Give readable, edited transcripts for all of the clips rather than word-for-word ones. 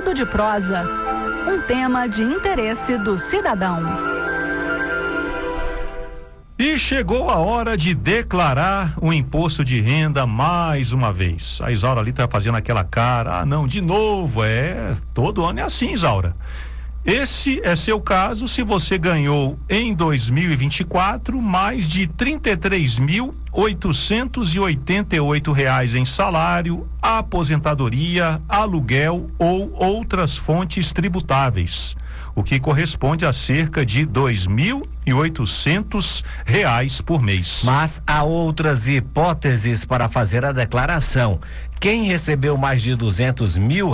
Giro de Prosa, um tema de interesse do cidadão. E chegou a hora de declarar o imposto de renda mais uma vez. A Isaura ali tá fazendo aquela cara, não, de novo, todo ano é assim, Isaura. Esse é seu caso se você ganhou em 2024 mais de R$ 33.888 em salário, aposentadoria, aluguel ou outras fontes tributáveis, o que corresponde a cerca de R$ 2.800 por mês. Mas há outras hipóteses para fazer a declaração. Quem recebeu mais de R$200 mil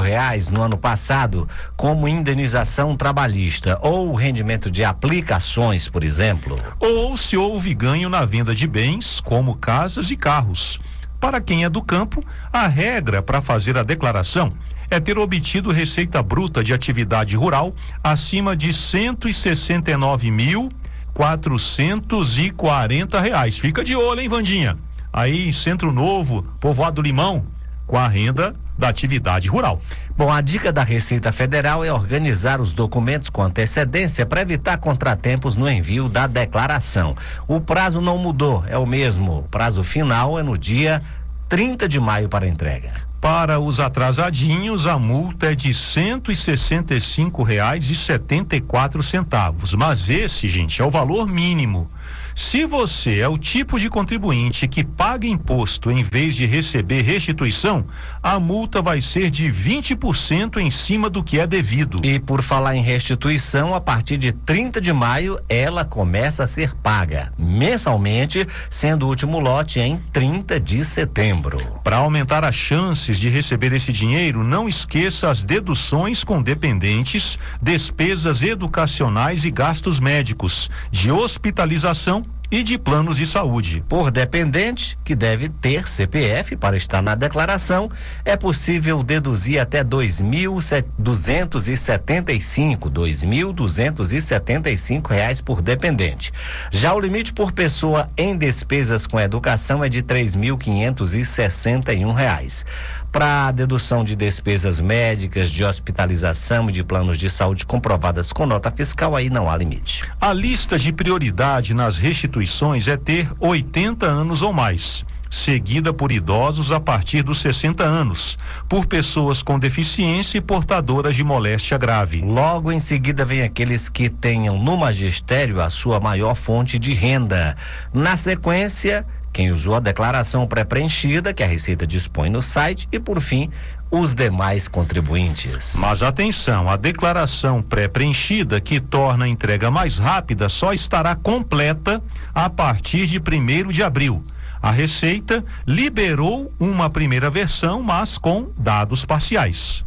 no ano passado, como indenização trabalhista ou rendimento de aplicações, por exemplo. Ou se houve ganho na venda de bens, como casas e carros. Para quem é do campo, a regra para fazer a declaração é ter obtido receita bruta de atividade rural acima de R$ 169.440. Fica de olho, hein, Vandinha? Aí em Centro Novo, Povoado do Limão, com a renda da atividade rural. Bom, a dica da Receita Federal é organizar os documentos com antecedência para evitar contratempos no envio da declaração. O prazo não mudou, é o mesmo. O prazo final é no dia 30 de maio para entrega. Para os atrasadinhos, a multa é de R$ 165,74. Mas esse, gente, é o valor mínimo. Se você é o tipo de contribuinte que paga imposto em vez de receber restituição, a multa vai ser de 20% em cima do que é devido. E por falar em restituição, a partir de 30 de maio, ela começa a ser paga mensalmente, sendo o último lote em 30 de setembro. Para aumentar as chances de receber esse dinheiro, não esqueça as deduções com dependentes, despesas educacionais e gastos médicos, de hospitalização e de planos de saúde. Por dependente, que deve ter CPF para estar na declaração, é possível deduzir até R$ 2.275 por dependente. Já o limite por pessoa em despesas com educação é de R$ 3.561. Para a dedução de despesas médicas, de hospitalização e de planos de saúde comprovadas com nota fiscal, aí não há limite. A lista de prioridade nas restituições é ter 80 anos ou mais, seguida por idosos a partir dos 60 anos, por pessoas com deficiência e portadoras de moléstia grave. Logo em seguida vem aqueles que tenham no magistério a sua maior fonte de renda. Na sequência, quem usou a declaração pré-preenchida, que a Receita dispõe no site, e por fim, os demais contribuintes. Mas atenção, a declaração pré-preenchida, que torna a entrega mais rápida, só estará completa a partir de 1º de abril. A Receita liberou uma primeira versão, mas com dados parciais.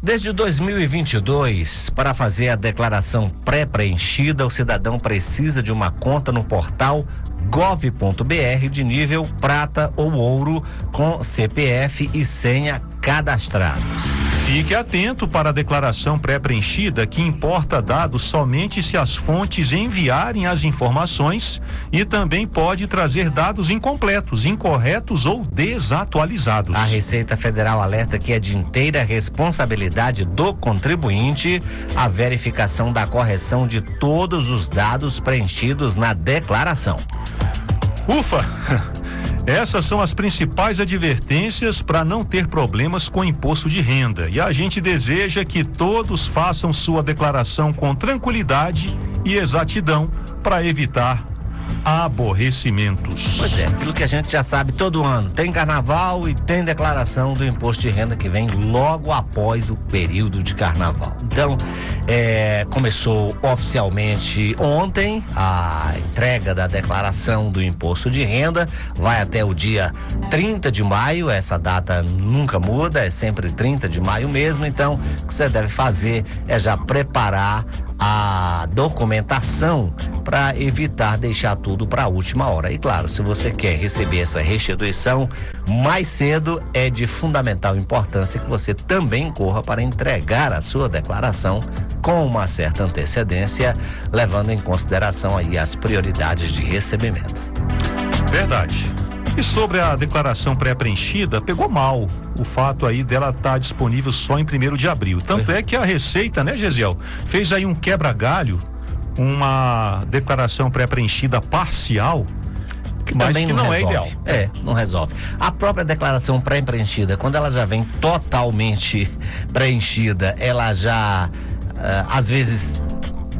Desde 2022, para fazer a declaração pré-preenchida, o cidadão precisa de uma conta no portal gov.br de nível prata ou ouro, com CPF e senha cadastrados. Fique atento para a declaração pré-preenchida, que importa dados somente se as fontes enviarem as informações, e também pode trazer dados incompletos, incorretos ou desatualizados. A Receita Federal alerta que é de inteira responsabilidade do contribuinte a verificação da correção de todos os dados preenchidos na declaração. Ufa! Essas são as principais advertências para não ter problemas com imposto de renda. E a gente deseja que todos façam sua declaração com tranquilidade e exatidão para evitar aborrecimentos. Pois é, aquilo que a gente já sabe todo ano, tem carnaval e tem declaração do imposto de renda que vem logo após o período de carnaval. Então, começou oficialmente ontem a entrega da declaração do imposto de renda, vai até o dia 30 de maio, essa data nunca muda, é sempre 30 de maio mesmo, então o que você deve fazer é já preparar a documentação para evitar deixar tudo para a última hora. E claro, se você quer receber essa restituição mais cedo, é de fundamental importância que você também corra para entregar a sua declaração com uma certa antecedência, levando em consideração aí as prioridades de recebimento. Verdade. E sobre a declaração pré-preenchida, pegou mal o fato aí dela estar disponível só em 1º de abril. Tanto é que a Receita, né, Gesiel, fez aí um quebra-galho, uma declaração pré-preenchida parcial, mas que não é ideal. Não resolve. A própria declaração pré-preenchida, quando ela já vem totalmente preenchida, ela já, às vezes,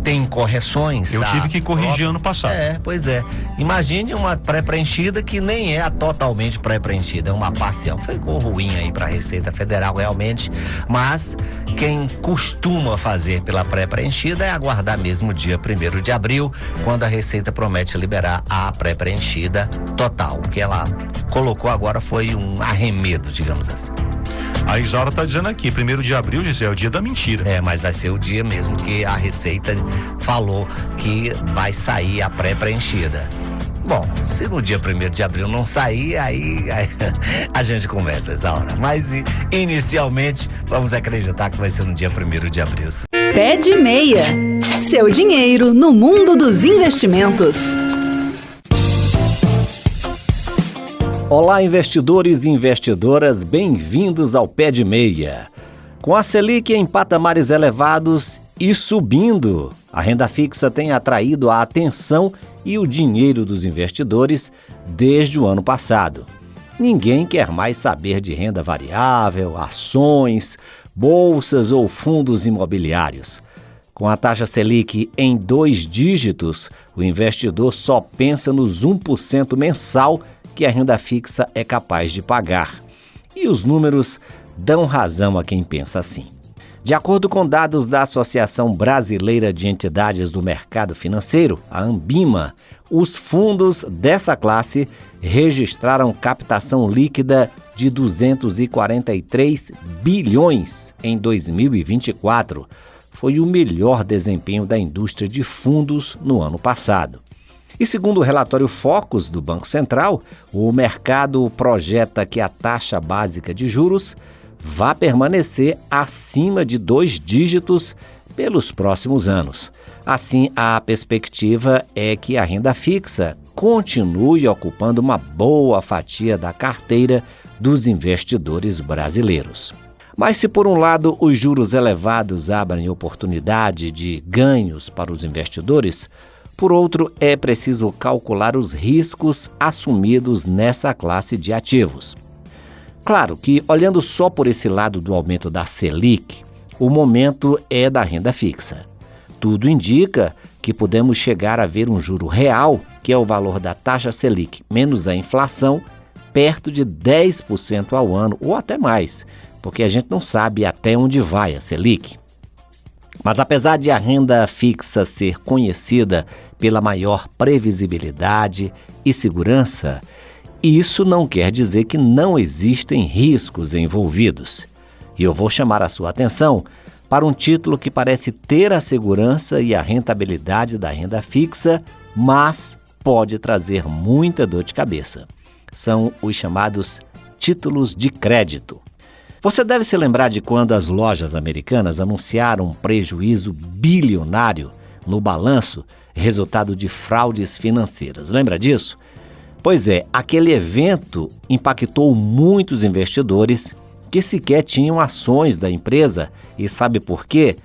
tem correções. Eu tive que corrigir ano passado. Pois é. Imagine uma pré-preenchida que nem é a totalmente pré-preenchida, é uma parcial. Ficou ruim aí para a Receita Federal realmente, mas quem costuma fazer pela pré-preenchida é aguardar mesmo o dia 1º de abril, quando a Receita promete liberar a pré-preenchida total. O que ela colocou agora foi um arremedo, digamos assim. A Isaura tá dizendo aqui, 1º de abril, Gisele, é o dia da mentira. Mas vai ser o dia mesmo que a Receita falou que vai sair a pré-preenchida. Bom, se no dia 1º de abril não sair, aí a gente conversa, Isaura. Mas inicialmente vamos acreditar que vai ser no dia 1º de abril. Pé de Meia. Seu dinheiro no mundo dos investimentos. Olá, investidores e investidoras, bem-vindos ao Pé de Meia. Com a Selic em patamares elevados e subindo, a renda fixa tem atraído a atenção e o dinheiro dos investidores desde o ano passado. Ninguém quer mais saber de renda variável, ações, bolsas ou fundos imobiliários. Com a taxa Selic em 2 dígitos, o investidor só pensa nos 1% mensal que a renda fixa é capaz de pagar. E os números dão razão a quem pensa assim. De acordo com dados da Associação Brasileira de Entidades do Mercado Financeiro, a Anbima, os fundos dessa classe registraram captação líquida de 243 bilhões em 2024. Foi o melhor desempenho da indústria de fundos no ano passado. E segundo o relatório Focus do Banco Central, o mercado projeta que a taxa básica de juros vai permanecer acima de 2 dígitos pelos próximos anos. Assim, a perspectiva é que a renda fixa continue ocupando uma boa fatia da carteira dos investidores brasileiros. Mas se por um lado os juros elevados abrem oportunidade de ganhos para os investidores, por outro, é preciso calcular os riscos assumidos nessa classe de ativos. Claro que, olhando só por esse lado do aumento da Selic, o momento é da renda fixa. Tudo indica que podemos chegar a ver um juro real, que é o valor da taxa Selic menos a inflação, perto de 10% ao ano, ou até mais, porque a gente não sabe até onde vai a Selic. Mas apesar de a renda fixa ser conhecida pela maior previsibilidade e segurança, isso não quer dizer que não existem riscos envolvidos. E eu vou chamar a sua atenção para um título que parece ter a segurança e a rentabilidade da renda fixa, mas pode trazer muita dor de cabeça. São os chamados títulos de crédito. Você deve se lembrar de quando as lojas americanas anunciaram um prejuízo bilionário no balanço, resultado de fraudes financeiras. Lembra disso? Pois é, aquele evento impactou muitos investidores que sequer tinham ações da empresa. E sabe por quê?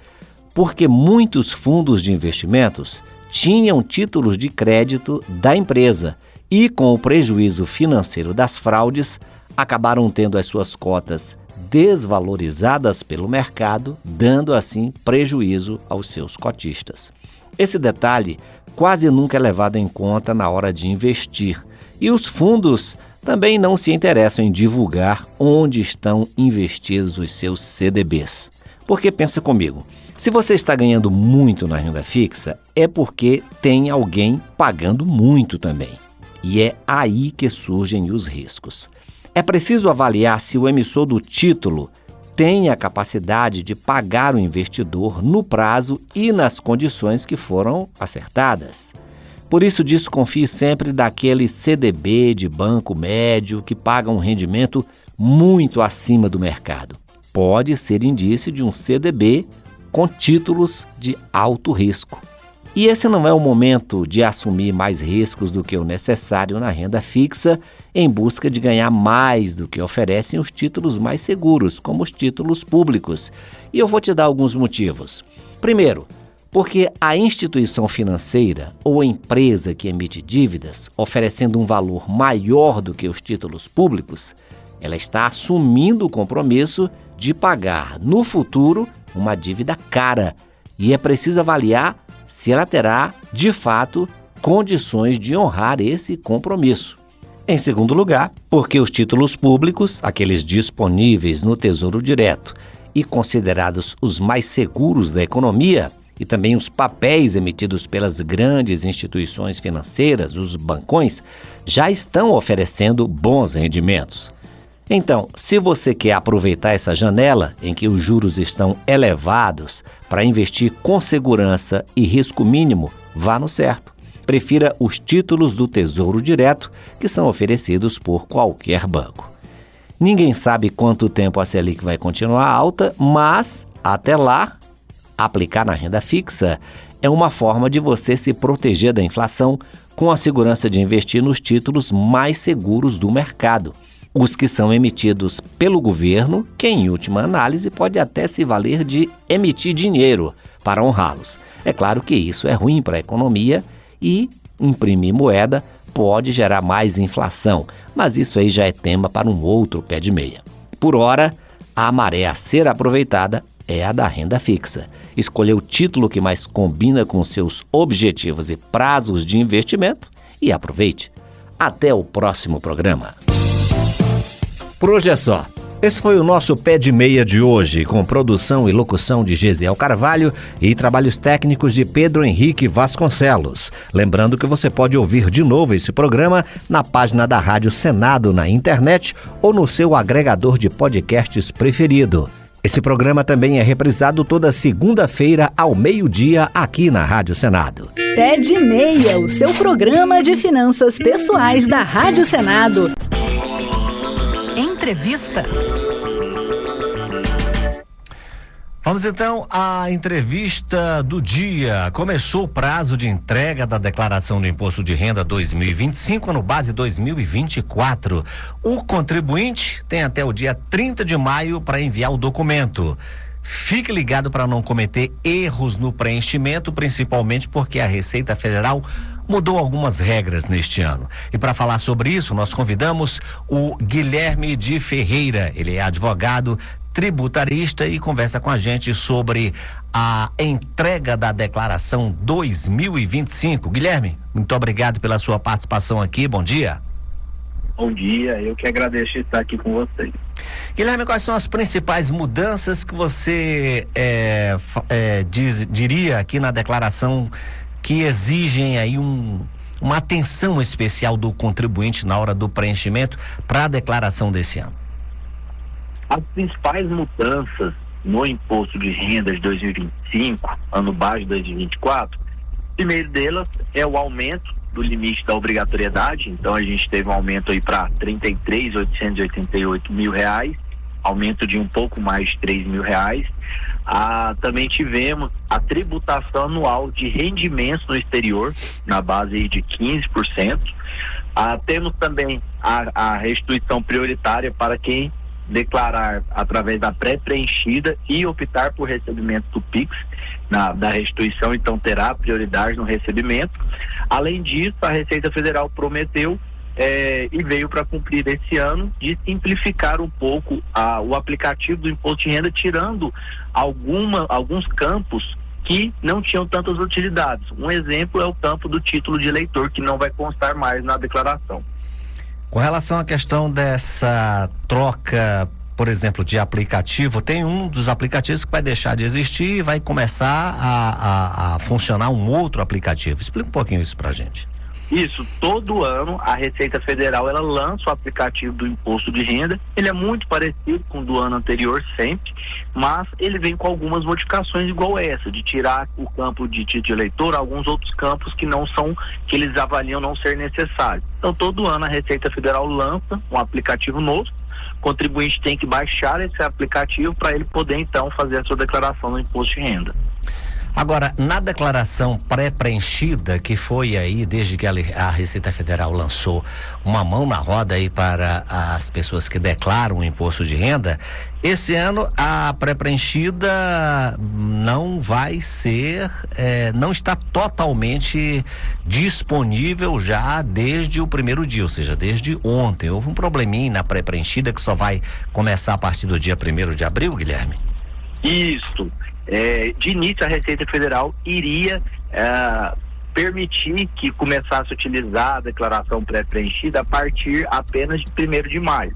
Porque muitos fundos de investimentos tinham títulos de crédito da empresa e, com o prejuízo financeiro das fraudes, acabaram tendo as suas cotas desvalorizadas pelo mercado, dando assim prejuízo aos seus cotistas. Esse detalhe quase nunca é levado em conta na hora de investir, e os fundos também não se interessam em divulgar onde estão investidos os seus CDBs. Porque pensa comigo, se você está ganhando muito na renda fixa, é porque tem alguém pagando muito também. E é aí que surgem os riscos. É preciso avaliar se o emissor do título tem a capacidade de pagar o investidor no prazo e nas condições que foram acertadas. Por isso, desconfie sempre daquele CDB de banco médio que paga um rendimento muito acima do mercado. Pode ser indício de um CDB com títulos de alto risco. E esse não é o momento de assumir mais riscos do que o necessário na renda fixa em busca de ganhar mais do que oferecem os títulos mais seguros, como os títulos públicos. E eu vou te dar alguns motivos. Primeiro, porque a instituição financeira ou a empresa que emite dívidas, oferecendo um valor maior do que os títulos públicos, ela está assumindo o compromisso de pagar no futuro uma dívida cara. E é preciso avaliar se ela terá, de fato, condições de honrar esse compromisso. Em segundo lugar, porque os títulos públicos, aqueles disponíveis no Tesouro Direto e considerados os mais seguros da economia, e também os papéis emitidos pelas grandes instituições financeiras, os bancões, já estão oferecendo bons rendimentos. Então, se você quer aproveitar essa janela em que os juros estão elevados para investir com segurança e risco mínimo, vá no certo. Prefira os títulos do Tesouro Direto que são oferecidos por qualquer banco. Ninguém sabe quanto tempo a Selic vai continuar alta, mas, até lá, aplicar na renda fixa é uma forma de você se proteger da inflação com a segurança de investir nos títulos mais seguros do mercado. Os que são emitidos pelo governo, que em última análise pode até se valer de emitir dinheiro para honrá-los. É claro que isso é ruim para a economia e imprimir moeda pode gerar mais inflação, mas isso aí já é tema para um outro pé de meia. Por hora, a maré a ser aproveitada é a da renda fixa. Escolher o título que mais combina com seus objetivos e prazos de investimento e aproveite. Até o próximo programa. Por hoje é só. Esse foi o nosso Pé de Meia de hoje, com produção e locução de Gesiel Carvalho e trabalhos técnicos de Pedro Henrique Vasconcelos. Lembrando que você pode ouvir de novo esse programa na página da Rádio Senado na internet ou no seu agregador de podcasts preferido. Esse programa também é reprisado toda segunda-feira ao meio-dia aqui na Rádio Senado. Pé de Meia, o seu programa de finanças pessoais da Rádio Senado. Entrevista. Vamos então à entrevista do dia. Começou o prazo de entrega da declaração do Imposto de Renda 2025, ano base 2024. O contribuinte tem até o dia 30 de maio para enviar o documento. Fique ligado para não cometer erros no preenchimento, principalmente porque a Receita Federal mudou algumas regras neste ano. E para falar sobre isso, nós convidamos o Guilherme de Ferreira. Ele é advogado tributarista e conversa com a gente sobre a entrega da declaração 2025. Guilherme, muito obrigado pela sua participação aqui. Bom dia. Bom dia, eu que agradeço estar aqui com vocês. Guilherme, quais são as principais mudanças que você diria aqui na declaração que exigem aí uma atenção especial do contribuinte na hora do preenchimento para a declaração desse ano? As principais mudanças no imposto de renda de 2025, ano base de 2024, primeiro delas é o aumento do limite da obrigatoriedade. Então a gente teve um aumento aí para R$33.888 mil, aumento de um pouco mais de R$3 mil. Também tivemos a tributação anual de rendimentos no exterior, na base aí de 15%. Temos também a restituição prioritária para quem declarar através da pré-preenchida e optar por recebimento do PIX da restituição, então terá prioridade no recebimento. Além disso, a Receita Federal prometeu e veio para cumprir esse ano de simplificar um pouco o aplicativo do imposto de renda, tirando alguns campos que não tinham tantas utilidades. Um exemplo é o campo do título de eleitor, que não vai constar mais na declaração. Com relação à questão dessa troca, por exemplo, de aplicativo, tem um dos aplicativos que vai deixar de existir e vai começar a funcionar um outro aplicativo. Explica um pouquinho isso pra gente. Isso, todo ano a Receita Federal ela lança o aplicativo do imposto de renda. Ele é muito parecido com o do ano anterior sempre, mas ele vem com algumas modificações igual essa, de tirar o campo de título de eleitor, alguns outros campos que eles avaliam não ser necessários. Então todo ano a Receita Federal lança um aplicativo novo. O contribuinte tem que baixar esse aplicativo para ele poder então fazer a sua declaração no imposto de renda. Agora, na declaração pré-preenchida, que foi aí, desde que a Receita Federal lançou uma mão na roda aí para as pessoas que declaram o imposto de renda, esse ano a pré-preenchida não vai ser, não está totalmente disponível já desde o primeiro dia, ou seja, desde ontem. Houve um probleminha na pré-preenchida que só vai começar a partir do dia 1º de abril, Guilherme? Isso. De início, a Receita Federal iria permitir que começasse a utilizar a declaração pré-preenchida a partir apenas de 1º de maio.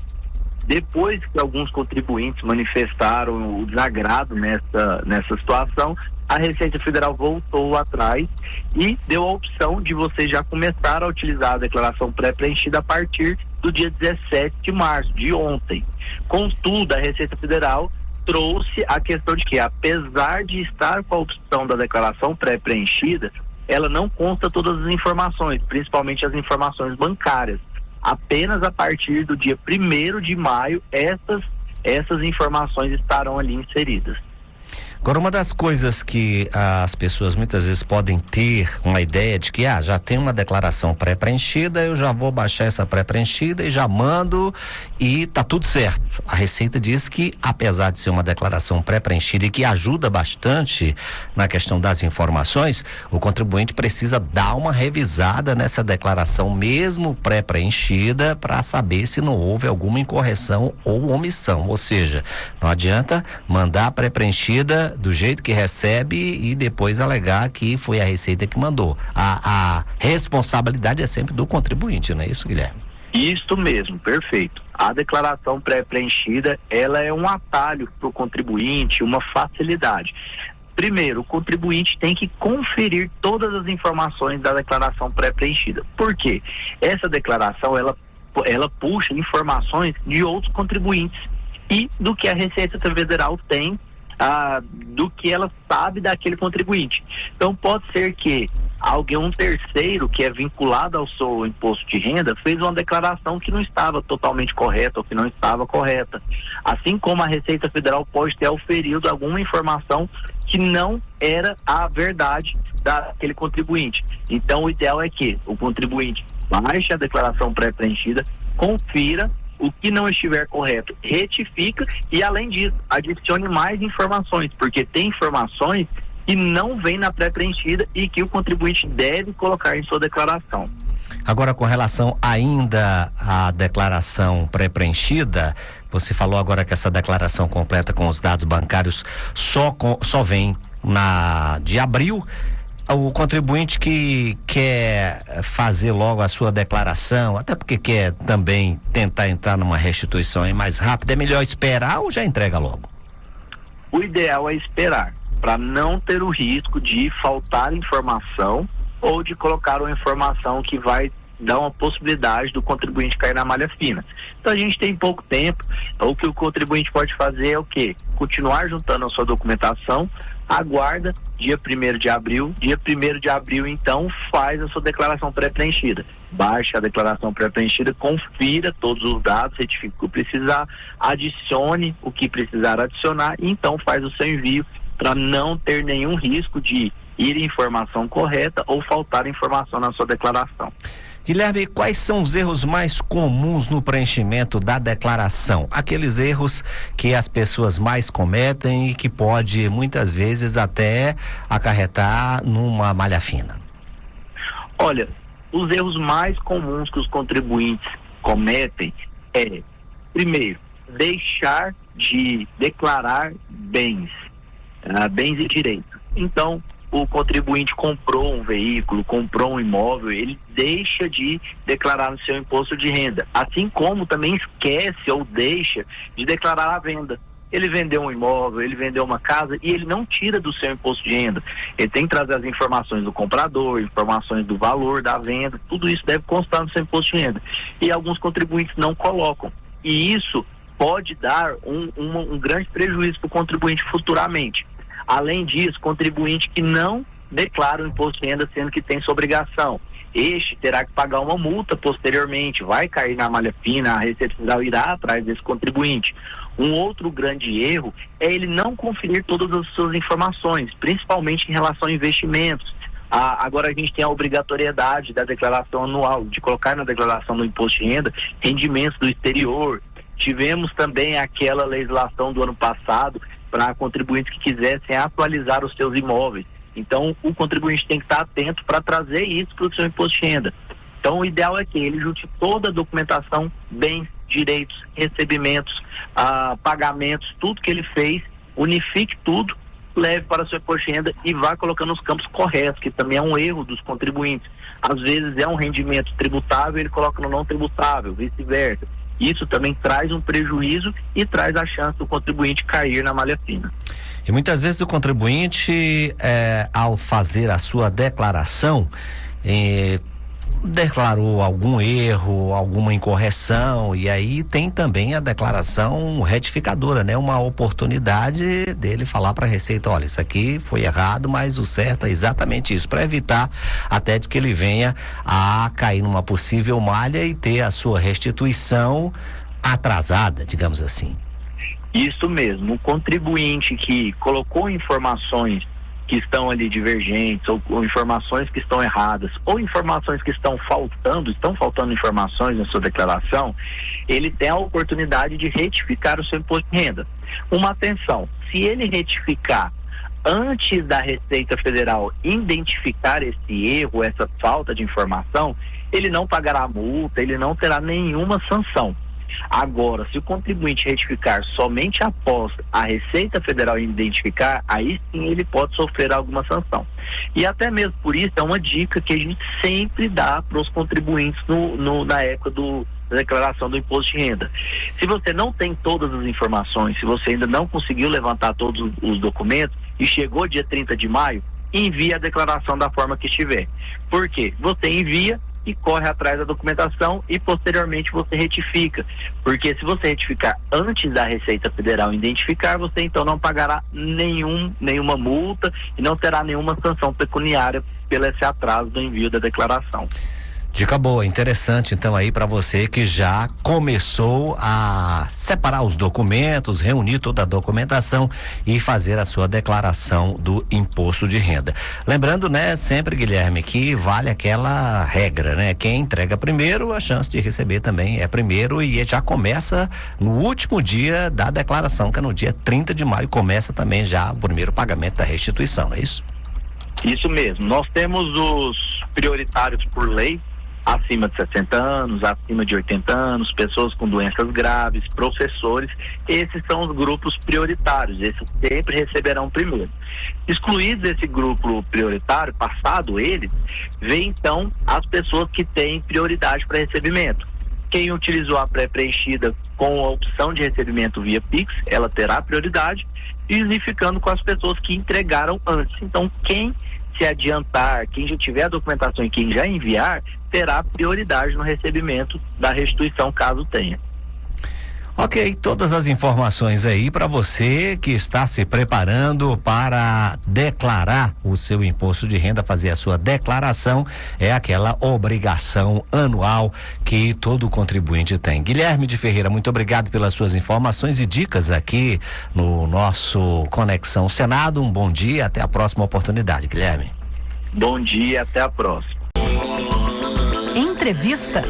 Depois que alguns contribuintes manifestaram o desagrado nessa situação, a Receita Federal voltou atrás e deu a opção de você já começar a utilizar a declaração pré-preenchida a partir do dia 17 de março, de ontem. Contudo, a Receita Federal trouxe a questão de que, apesar de estar com a opção da declaração pré-preenchida, ela não consta todas as informações, principalmente as informações bancárias. Apenas a partir do dia 1º de maio, essas informações estarão ali inseridas. Agora, uma das coisas que as pessoas muitas vezes podem ter uma ideia de que já tem uma declaração pré-preenchida, eu já vou baixar essa pré-preenchida e já mando e tá tudo certo. A Receita diz que, apesar de ser uma declaração pré-preenchida e que ajuda bastante na questão das informações, o contribuinte precisa dar uma revisada nessa declaração mesmo pré-preenchida para saber se não houve alguma incorreção ou omissão. Ou seja, não adianta mandar a pré-preenchida do jeito que recebe e depois alegar que foi a Receita que mandou. A responsabilidade é sempre do contribuinte, não é isso, Guilherme? Isso mesmo, perfeito. A declaração pré-preenchida, ela é um atalho para o contribuinte, uma facilidade. Primeiro, o contribuinte tem que conferir todas as informações da declaração pré-preenchida. Por quê? Essa declaração, ela puxa informações de outros contribuintes e do que a Receita Federal tem, do que ela sabe daquele contribuinte. Então pode ser que um terceiro que é vinculado ao seu imposto de renda fez uma declaração que não estava totalmente correta ou que não estava correta. Assim como a Receita Federal pode ter auferido alguma informação que não era a verdade daquele contribuinte. Então o ideal é que o contribuinte baixe a declaração pré-preenchida, confira, o que não estiver correto, retifica e, além disso, adicione mais informações, porque tem informações que não vêm na pré-preenchida e que o contribuinte deve colocar em sua declaração. Agora, com relação ainda à declaração pré-preenchida, você falou agora que essa declaração completa com os dados bancários só vem de abril. O contribuinte que quer fazer logo a sua declaração, até porque quer também tentar entrar numa restituição aí mais rápida, é melhor esperar ou já entrega logo? O ideal é esperar, para não ter o risco de faltar informação ou de colocar uma informação que vai dar uma possibilidade do contribuinte cair na malha fina. Então a gente tem pouco tempo, o que o contribuinte pode fazer é o quê? Continuar juntando a sua documentação, aguarda dia 1º de abril, então faz a sua declaração pré-preenchida. Baixe a declaração pré-preenchida, confira todos os dados, retifique o que precisar, adicione o que precisar adicionar e então faz o seu envio para não ter nenhum risco de ir informação correta ou faltar informação na sua declaração. Guilherme, quais são os erros mais comuns no preenchimento da declaração? Aqueles erros que as pessoas mais cometem e que pode muitas vezes até acarretar numa malha fina. Olha, os erros mais comuns que os contribuintes cometem é, primeiro, deixar de declarar bens e direitos. Então, o contribuinte comprou um veículo, comprou um imóvel, ele deixa de declarar no seu imposto de renda, assim como também esquece ou deixa de declarar a venda. Ele vendeu um imóvel, ele vendeu uma casa e ele não tira do seu imposto de renda. Ele tem que trazer as informações do comprador, informações do valor da venda, tudo isso deve constar no seu imposto de renda. E alguns contribuintes não colocam. E isso pode dar um grande prejuízo para o contribuinte futuramente. Além disso, contribuinte que não declara o imposto de renda sendo que tem sua obrigação, este terá que pagar uma multa posteriormente, vai cair na malha fina, a Receita Federal irá atrás desse contribuinte. Um outro grande erro é ele não conferir todas as suas informações, principalmente em relação a investimentos. Agora a gente tem a obrigatoriedade da declaração anual, de colocar na declaração do imposto de renda rendimentos do exterior. Tivemos também aquela legislação do ano passado para contribuintes que quisessem atualizar os seus imóveis. Então, o contribuinte tem que estar atento para trazer isso para o seu imposto de renda. Então, o ideal é que ele junte toda a documentação, bens, direitos, recebimentos, pagamentos, tudo que ele fez, unifique tudo, leve para o seu imposto de renda e vá colocando os campos corretos, que também é um erro dos contribuintes. Às vezes é um rendimento tributável, ele coloca no não tributável, vice-versa. Isso também traz um prejuízo e traz a chance do contribuinte cair na malha fina. E muitas vezes o contribuinte, ao fazer a sua declaração, declarou algum erro, alguma incorreção, e aí tem também a declaração retificadora, né? Uma oportunidade dele falar para a Receita, olha, isso aqui foi errado, mas o certo é exatamente isso, para evitar até de que ele venha a cair numa possível malha e ter a sua restituição atrasada, digamos assim. Isso mesmo, o contribuinte que colocou informações que estão ali divergentes, ou informações que estão erradas, ou informações que estão faltando informações na sua declaração, ele tem a oportunidade de retificar o seu imposto de renda. Uma atenção, se ele retificar antes da Receita Federal identificar esse erro, essa falta de informação, ele não pagará multa, ele não terá nenhuma sanção. Agora, se o contribuinte retificar somente após a Receita Federal identificar, aí sim ele pode sofrer alguma sanção. E até mesmo por isso é uma dica que a gente sempre dá para os contribuintes na época da declaração do imposto de renda. Se você não tem todas as informações, se você ainda não conseguiu levantar todos os documentos e chegou dia 30 de maio, envie a declaração da forma que estiver. Por quê? Você envia e corre atrás da documentação e posteriormente você retifica, porque se você retificar antes da Receita Federal identificar, você então não pagará nenhuma multa e não terá nenhuma sanção pecuniária pelo esse atraso do envio da declaração. Dica boa, interessante então aí para você que já começou a separar os documentos, reunir toda a documentação e fazer a sua declaração do imposto de renda. Lembrando, né, sempre, Guilherme, que vale aquela regra, né? Quem entrega primeiro, a chance de receber também é primeiro e já começa no último dia da declaração, que é no dia 30 de maio, começa também já o primeiro pagamento da restituição, é isso? Isso mesmo, nós temos os prioritários por lei, acima de 60 anos, acima de 80 anos, pessoas com doenças graves, professores, esses são os grupos prioritários, esses sempre receberão primeiro. Excluídos esse grupo prioritário, passado ele, vem então as pessoas que têm prioridade para recebimento. Quem utilizou a pré-preenchida com a opção de recebimento via Pix, ela terá prioridade, e unificando com as pessoas que entregaram antes. Então, quem se adiantar, quem já tiver a documentação e quem já enviar, terá prioridade no recebimento da restituição, caso tenha. Ok, todas as informações aí para você que está se preparando para declarar o seu imposto de renda, fazer a sua declaração, é aquela obrigação anual que todo contribuinte tem. Guilherme de Ferreira, muito obrigado pelas suas informações e dicas aqui no nosso Conexão Senado. Um bom dia, até a próxima oportunidade, Guilherme. Bom dia, até a próxima. Entrevista.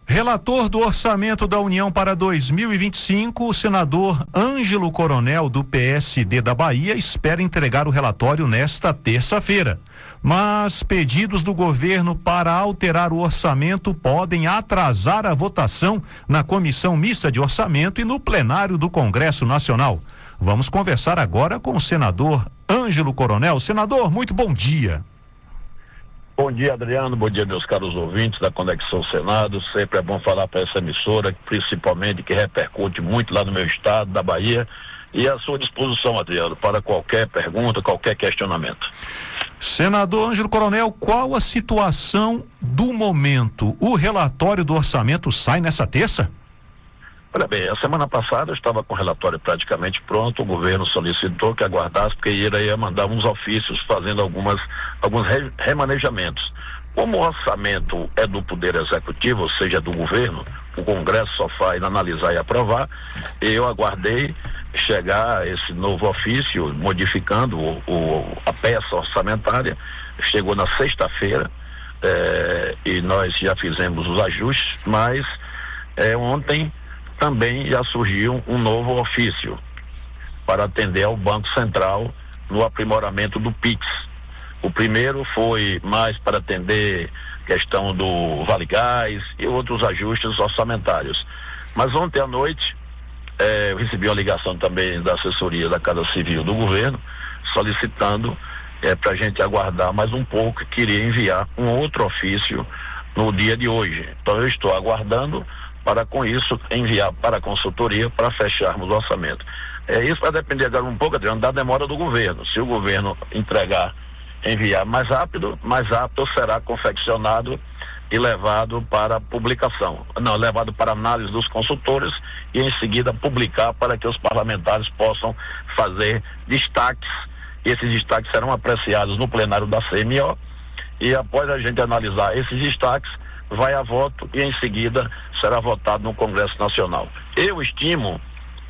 Relator do Orçamento da União para 2025, o senador Ângelo Coronel, do PSD da Bahia, espera entregar o relatório nesta terça-feira. Mas pedidos do governo para alterar o orçamento podem atrasar a votação na Comissão Mista de Orçamento e no plenário do Congresso Nacional. Vamos conversar agora com o senador Ângelo Coronel. Senador, muito bom dia. Bom dia, Adriano, bom dia, meus caros ouvintes da Conexão Senado. Sempre é bom falar para essa emissora, principalmente que repercute muito lá no meu estado, da Bahia, e à sua disposição, Adriano, para qualquer pergunta, qualquer questionamento. Senador Ângelo Coronel, qual a situação do momento? O relatório do orçamento sai nessa terça? Olha bem, a semana passada eu estava com o relatório praticamente pronto, o governo solicitou que aguardasse, porque ele ia mandar uns ofícios fazendo alguns remanejamentos. Como o orçamento é do Poder Executivo, ou seja, do governo, o Congresso só faz analisar e aprovar. Eu aguardei chegar esse novo ofício, modificando a peça orçamentária. Chegou na sexta-feira, e nós já fizemos os ajustes, mas ontem também já surgiu um novo ofício para atender ao Banco Central no aprimoramento do PIX. O primeiro foi mais para atender questão do Vale Gás e outros ajustes orçamentários. Mas ontem à noite eu recebi uma ligação também da assessoria da Casa Civil do governo, solicitando para a gente aguardar mais um pouco, que queria enviar um outro ofício no dia de hoje. Então eu estou aguardando para, com isso, enviar para a consultoria para fecharmos o orçamento. Isso vai depender agora um pouco, Adriano, da demora do governo. Se o governo enviar mais rápido será confeccionado e levado para publicação. Não, levado para análise dos consultores e em seguida publicar para que os parlamentares possam fazer destaques. Esses destaques serão apreciados no plenário da CMO e após a gente analisar esses destaques, vai a voto e em seguida será votado no Congresso Nacional. Eu estimo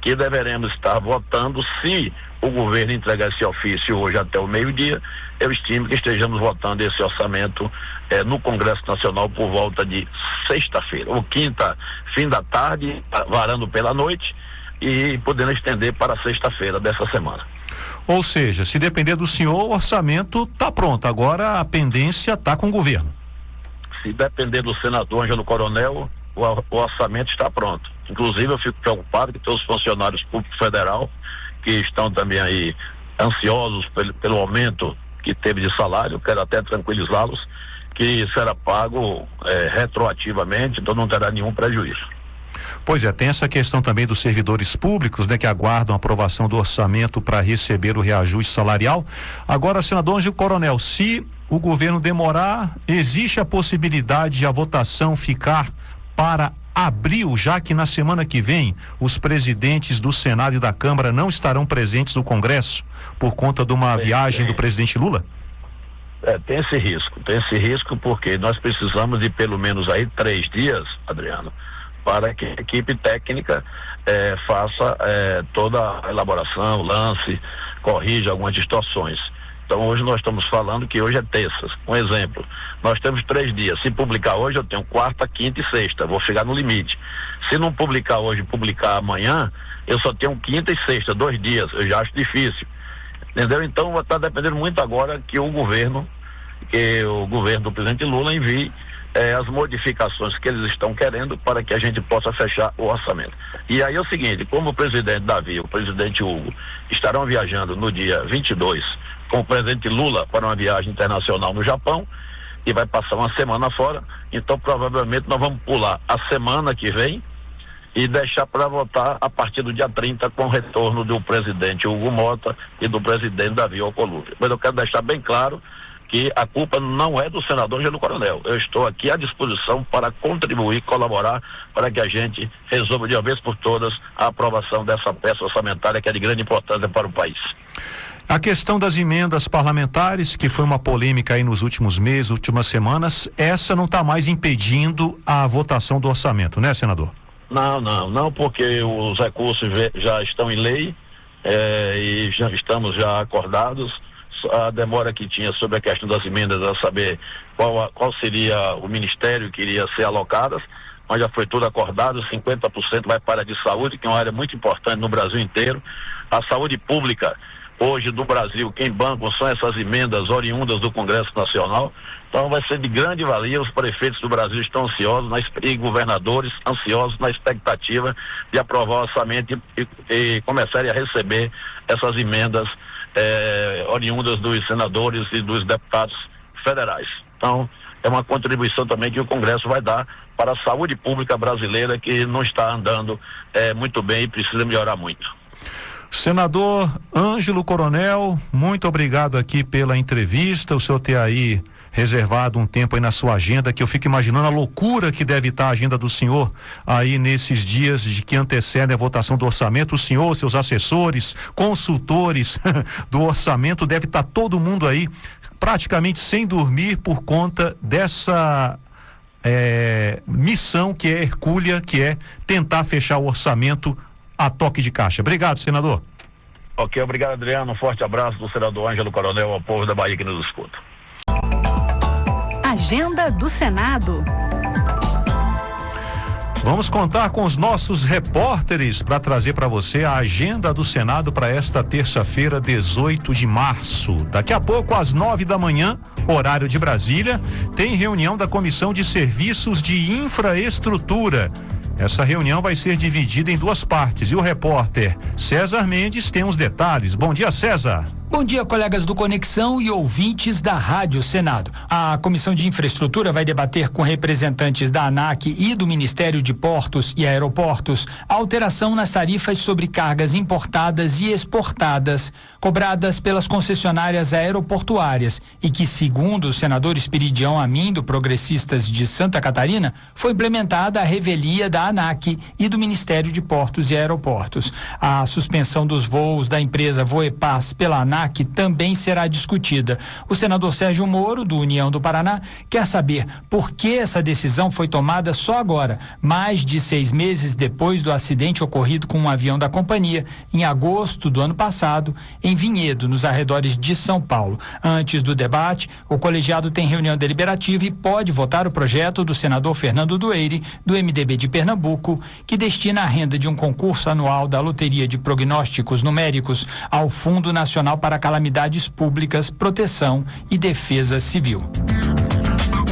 que deveremos estar votando, se o governo entregar esse ofício hoje até o meio-dia, eu estimo que estejamos votando esse orçamento no Congresso Nacional por volta de sexta-feira, ou quinta, fim da tarde, varando pela noite e podendo estender para sexta-feira dessa semana. Ou seja, se depender do senhor, o orçamento está pronto, agora a pendência está com o governo. Se depender do senador Ângelo Coronel, o orçamento está pronto. Inclusive eu fico preocupado que tem os funcionários públicos federal que estão também aí ansiosos pelo aumento que teve de salário. Quero até tranquilizá-los que será pago retroativamente, então não terá nenhum prejuízo. Pois é, tem essa questão também dos servidores públicos, né, que aguardam a aprovação do orçamento para receber o reajuste salarial. Agora, senador Ângelo Coronel, se o governo demorar, existe a possibilidade de a votação ficar para abril, já que na semana que vem os presidentes do Senado e da Câmara não estarão presentes no Congresso por conta de uma viagem do presidente Lula? Tem esse risco porque nós precisamos de pelo menos aí 3 dias, Adriano, para que a equipe técnica faça toda a elaboração, lance, corrija algumas distorções. Então hoje nós estamos falando que hoje é terça. Um exemplo, nós temos 3 dias. Se publicar hoje, eu tenho quarta, quinta e sexta. Vou chegar no limite. Se não publicar hoje, publicar amanhã, eu só tenho quinta e sexta, 2 dias. Eu já acho difícil. Entendeu? Então vai estar dependendo muito agora que o governo do presidente Lula envie as modificações que eles estão querendo para que a gente possa fechar o orçamento. E aí é o seguinte, como o presidente Davi e o presidente Hugo estarão viajando no dia 22 com o presidente Lula para uma viagem internacional no Japão e vai passar uma semana fora, então provavelmente nós vamos pular a semana que vem e deixar para votar a partir do dia 30 com o retorno do presidente Hugo Mota e do presidente Davi Alcolumbre. Mas eu quero deixar bem claro que a culpa não é do senador Ângelo Coronel. Eu estou aqui à disposição para contribuir, colaborar para que a gente resolva de uma vez por todas a aprovação dessa peça orçamentária que é de grande importância para o país. A questão das emendas parlamentares, que foi uma polêmica aí nos últimos meses, últimas semanas, essa não está mais impedindo a votação do orçamento, né, senador? Não, porque os recursos já estão em lei e já estamos acordados. A demora que tinha sobre a questão das emendas a saber qual seria o ministério que iria ser alocadas, mas já foi tudo acordado. 50% vai para a de saúde, que é uma área muito importante no Brasil inteiro. A saúde pública hoje do Brasil, quem banca são essas emendas oriundas do Congresso Nacional. Então vai ser de grande valia. Os prefeitos do Brasil estão ansiosos e governadores ansiosos na expectativa de aprovar o orçamento e começarem a receber essas emendas oriundas dos senadores e dos deputados federais. Então é uma contribuição também que o Congresso vai dar para a saúde pública brasileira, que não está andando muito bem e precisa melhorar muito. Senador Ângelo Coronel, muito obrigado aqui pela entrevista. O senhor ter aí reservado um tempo aí na sua agenda, que eu fico imaginando a loucura que deve estar a agenda do senhor aí nesses dias de que antecedem a votação do orçamento. O senhor, seus assessores, consultores do orçamento, deve estar todo mundo aí praticamente sem dormir por conta dessa missão que é hercúlea, que é tentar fechar o orçamento a toque de caixa. Obrigado, senador. Ok, obrigado, Adriano. Um forte abraço do senador Ângelo Coronel ao povo da Bahia que nos escuta. Agenda do Senado. Vamos contar com os nossos repórteres para trazer para você a agenda do Senado para esta terça-feira, 18 de março. Daqui a pouco, às 9 da manhã, horário de Brasília, tem reunião da Comissão de Serviços de Infraestrutura. Essa reunião vai ser dividida em duas partes e o repórter César Mendes tem os detalhes. Bom dia, César. Bom dia, colegas do Conexão e ouvintes da Rádio Senado. A Comissão de Infraestrutura vai debater com representantes da ANAC e do Ministério de Portos e Aeroportos a alteração nas tarifas sobre cargas importadas e exportadas, cobradas pelas concessionárias aeroportuárias e que, segundo o senador Espiridião Amin, do Progressistas de Santa Catarina, foi implementada a revelia da ANAC e do Ministério de Portos e Aeroportos. A suspensão dos voos da empresa Voepaz pela ANAC também será discutida. O senador Sérgio Moro, do União do Paraná, quer saber por que essa decisão foi tomada só agora, mais de 6 meses depois do acidente ocorrido com um avião da companhia, em agosto do ano passado, em Vinhedo, nos arredores de São Paulo. Antes do debate, o colegiado tem reunião deliberativa e pode votar o projeto do senador Fernando Dueire, do MDB de Pernambuco, que destina a renda de um concurso anual da Loteria de Prognósticos Numéricos ao Fundo Nacional para Calamidades Públicas, Proteção e Defesa Civil.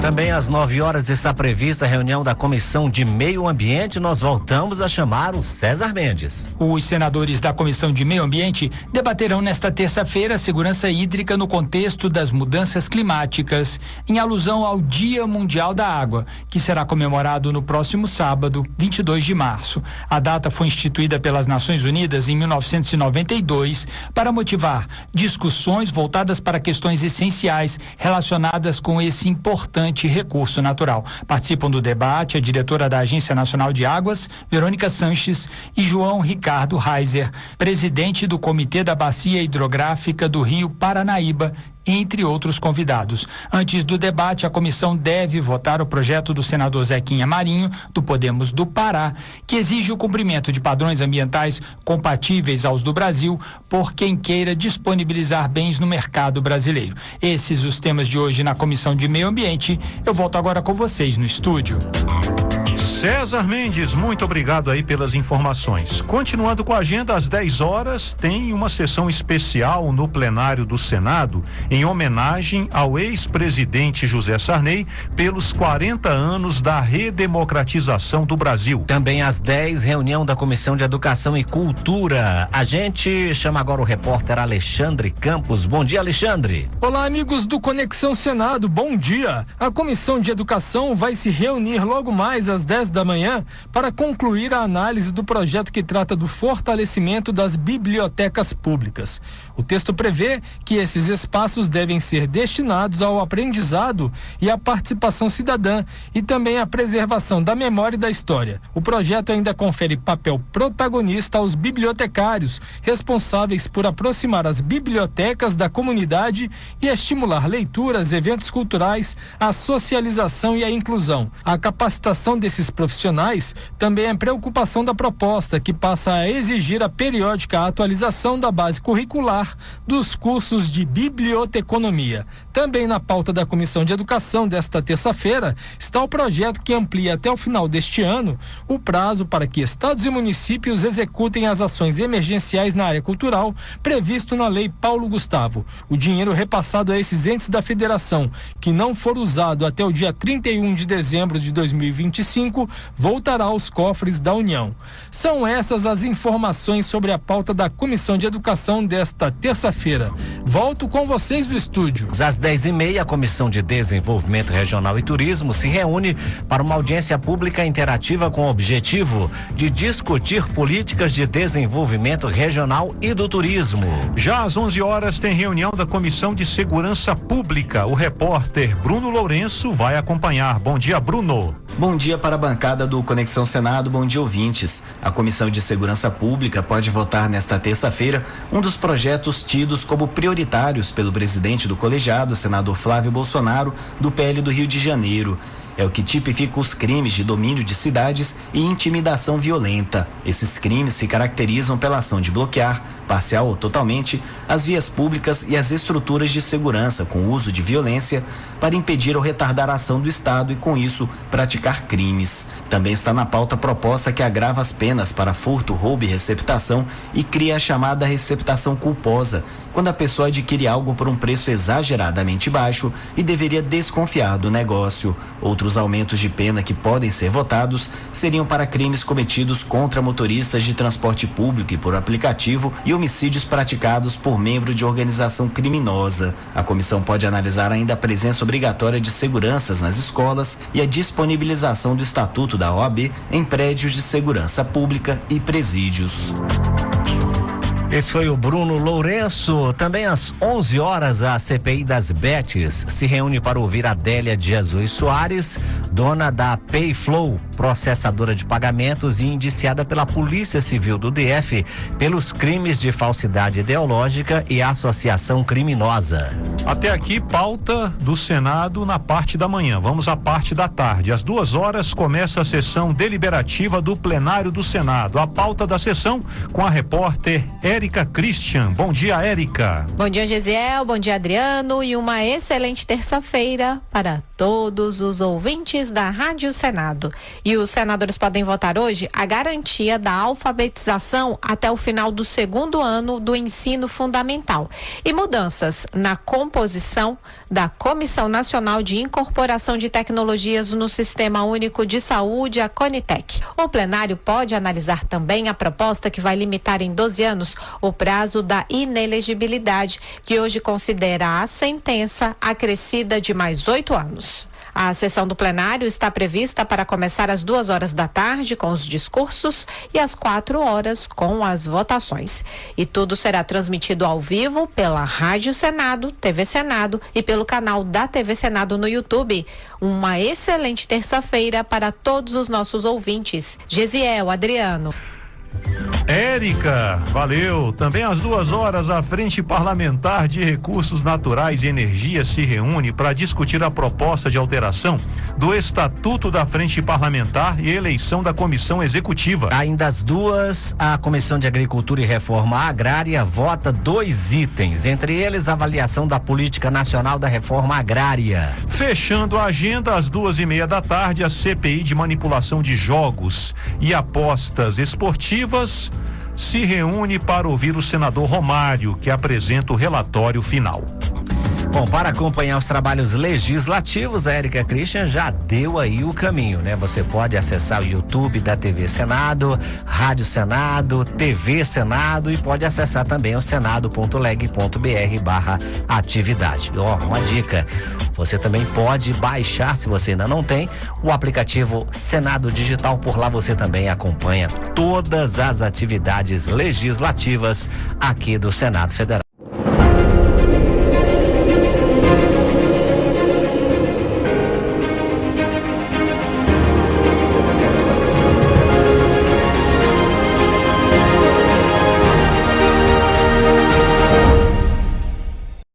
Também às 9 horas está prevista a reunião da Comissão de Meio Ambiente. Nós voltamos a chamar o César Mendes. Os senadores da Comissão de Meio Ambiente debaterão nesta terça-feira a segurança hídrica no contexto das mudanças climáticas, em alusão ao Dia Mundial da Água, que será comemorado no próximo sábado, 22 de março. A data foi instituída pelas Nações Unidas em 1992 para motivar discussões voltadas para questões essenciais relacionadas com esse importante recurso natural. Participam do debate a diretora da Agência Nacional de Águas, Verônica Sanches, e João Ricardo Reiser, presidente do Comitê da Bacia Hidrográfica do Rio Paranaíba, entre outros convidados. Antes do debate, a comissão deve votar o projeto do senador Zequinha Marinho, do Podemos do Pará, que exige o cumprimento de padrões ambientais compatíveis aos do Brasil por quem queira disponibilizar bens no mercado brasileiro. Esses os temas de hoje na Comissão de Meio Ambiente. Eu volto agora com vocês no estúdio. César Mendes, muito obrigado aí pelas informações. Continuando com a agenda, às 10 horas tem uma sessão especial no plenário do Senado em homenagem ao ex-presidente José Sarney pelos 40 anos da redemocratização do Brasil. Também às 10, reunião da Comissão de Educação e Cultura. A gente chama agora o repórter Alexandre Campos. Bom dia, Alexandre. Olá, amigos do Conexão Senado, bom dia. A Comissão de Educação vai se reunir logo mais às 10 da manhã para concluir a análise do projeto que trata do fortalecimento das bibliotecas públicas. O texto prevê que esses espaços devem ser destinados ao aprendizado e à participação cidadã e também à preservação da memória e da história. O projeto ainda confere papel protagonista aos bibliotecários, responsáveis por aproximar as bibliotecas da comunidade e estimular leituras, eventos culturais, a socialização e a inclusão. A capacitação desses profissionais também é preocupação da proposta, que passa a exigir a periódica atualização da base curricular dos cursos de biblioteconomia. Também na pauta da Comissão de Educação desta terça-feira está o projeto que amplia até o final deste ano o prazo para que estados e municípios executem as ações emergenciais na área cultural previsto na Lei Paulo Gustavo. O dinheiro repassado a esses entes da federação que não for usado até o dia 31 de dezembro de 2025 voltará aos cofres da União. São essas as informações sobre a pauta da Comissão de Educação desta terça-feira. Volto com vocês do estúdio. Às 10h30, a Comissão de Desenvolvimento Regional e Turismo se reúne para uma audiência pública interativa com o objetivo de discutir políticas de desenvolvimento regional e do turismo. Já às 11 horas tem reunião da Comissão de Segurança Pública. O repórter Bruno Lourenço vai acompanhar. Bom dia, Bruno. Bom dia para a bancada do Conexão Senado, bom dia, ouvintes. A Comissão de Segurança Pública pode votar nesta terça-feira um dos projetos tidos como prioritários pelo presidente do colegiado, senador Flávio Bolsonaro, do PL do Rio de Janeiro. é o que tipifica os crimes de domínio de cidades e intimidação violenta. Esses crimes se caracterizam pela ação de bloquear, parcial ou totalmente, as vias públicas e as estruturas de segurança com uso de violência para impedir ou retardar a ação do Estado e, com isso, praticar crimes. Também está na pauta proposta que agrava as penas para furto, roubo e receptação e cria a chamada receptação culposa, quando a pessoa adquire algo por um preço exageradamente baixo e deveria desconfiar do negócio. Outros aumentos de pena que podem ser votados seriam para crimes cometidos contra motoristas de transporte público e por aplicativo e homicídios praticados por membro de organização criminosa. A comissão pode analisar ainda a presença obrigatória de seguranças nas escolas e a disponibilização do Estatuto da OAB em prédios de segurança pública e presídios. Esse foi o Bruno Lourenço. Também às 11 horas, a CPI das Betes se reúne para ouvir Adélia de Jesus Soares, dona da Payflow, processadora de pagamentos e indiciada pela Polícia Civil do DF pelos crimes de falsidade ideológica e associação criminosa. Até aqui, pauta do Senado na parte da manhã. Vamos à parte da tarde. Às 2 horas começa a sessão deliberativa do plenário do Senado. A pauta da sessão com a repórter Érica Christian. Bom dia, Érica. Bom dia, Gesiel. Bom dia, Adriano. E uma excelente terça-feira para todos os ouvintes da Rádio Senado. E os senadores podem votar hoje a garantia da alfabetização até o final do 2º ano do ensino fundamental e mudanças na composição da Comissão Nacional de Incorporação de Tecnologias no Sistema Único de Saúde, a CONITEC. O plenário pode analisar também a proposta que vai limitar em 12 anos o prazo da inelegibilidade, que hoje considera a sentença acrescida de mais 8 anos. A sessão do plenário está prevista para começar às 2 horas da tarde com os discursos e às 4 horas com as votações. E tudo será transmitido ao vivo pela Rádio Senado, TV Senado e pelo canal da TV Senado no YouTube. Uma excelente terça-feira para todos os nossos ouvintes. Gesiel, Adriano. Érica, valeu. Também às 2 horas, a Frente Parlamentar de Recursos Naturais e Energia se reúne para discutir a proposta de alteração do Estatuto da Frente Parlamentar e eleição da Comissão Executiva. Ainda às 2, a Comissão de Agricultura e Reforma Agrária vota 2 itens, entre eles a avaliação da Política Nacional da Reforma Agrária. Fechando a agenda, às 2:30 da tarde, a CPI de manipulação de jogos e apostas esportivas se reúne para ouvir o senador Romário, que apresenta o relatório final. Bom, para acompanhar os trabalhos legislativos, a Érica Christian já deu aí o caminho, né? Você pode acessar o YouTube da TV Senado, Rádio Senado, TV Senado e pode acessar também o senado.leg.br/atividade. Ó, uma dica, você também pode baixar, se você ainda não tem, o aplicativo Senado Digital. Por lá você também acompanha todas as atividades legislativas aqui do Senado Federal.